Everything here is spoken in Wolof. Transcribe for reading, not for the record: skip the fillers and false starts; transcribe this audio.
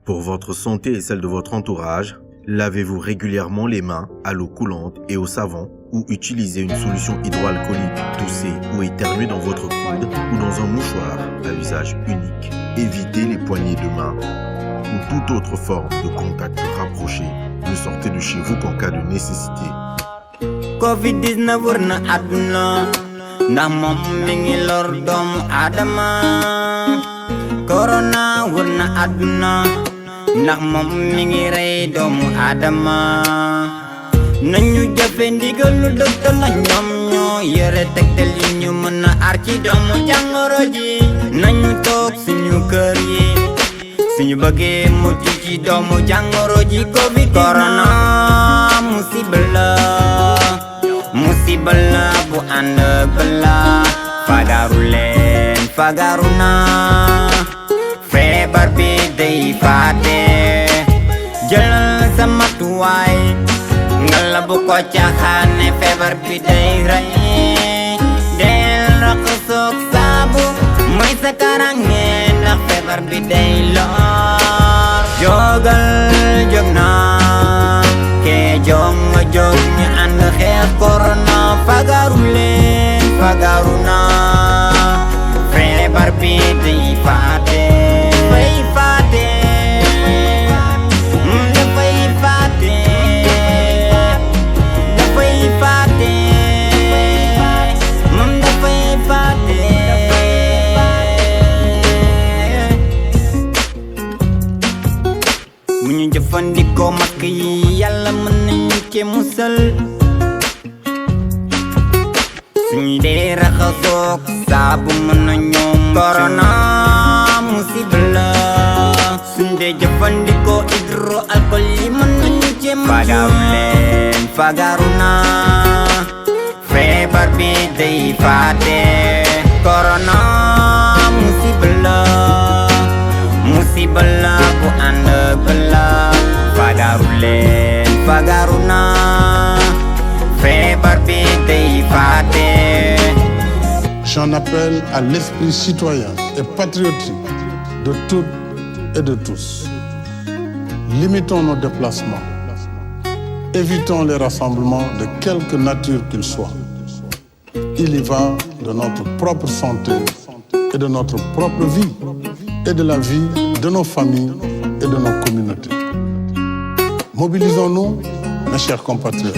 Pour votre santé et celle de votre entourage, lavez-vous régulièrement les mains à l'eau coulante et au savon ou utilisez une solution hydroalcoolique, toussez ou éternuez dans votre coude ou dans un mouchoir à usage unique. Évitez les poignées de main ou toute autre forme de contact rapproché. Ne sortez de chez vous qu'en cas de nécessité. Covid-19 wër na àdduna ndax moom mi ngi lor doomu aadama. Corona wër na àdduna ndax moom mi ngi rey doomu aadama. Nañu jëfe ndigalu docteur la ñoom ñoo yore tegtal yi ñu mën a aar ci doomu jàngoro ji. Nañu toog suñu kër yi suñu bëggee mucc ci doomu jàngoro ji. Covid corona musiba la bu ànd ak balaa. Fagaru leen fagaru naa feebar bi day faate. Jëlal sa matuwaay nga la bu ko caaxaane feebar bi day rey. Del raxasoog saabu mooy sa karange ndax feebar bi day lor. Jógal jóg naa kee jóg nga jóg ñu ànd xeex corona. Fagaru leen fagaru naa feebar bi day faate. Dafay faate dafay faate dafay faate dafay faate. Bu ñu jëfandikoo masque yi yàlla mën nañu ci musal. Suñu dee raxasoog saabu mën nañoo corona musiba la. Suñu dee jëfandikoo hydroalcool yi mën nañu ci musal. Fagaru leen fagaru naa feebar bi day faate. Corona musiba la bu ànd ak balaa. Fagaru leen fagaru naa feebar bi day faate. J'en appelle à l'esprit citoyen et patriotique de toutes et de tous. Limitons nos déplacements. Évitons les rassemblements de quelque nature qu'ils soient. Il y va de notre propre santé et de notre propre vie et de la vie de nos familles et de nos communautés. Mobilisons-nous, mes chers compatriotes.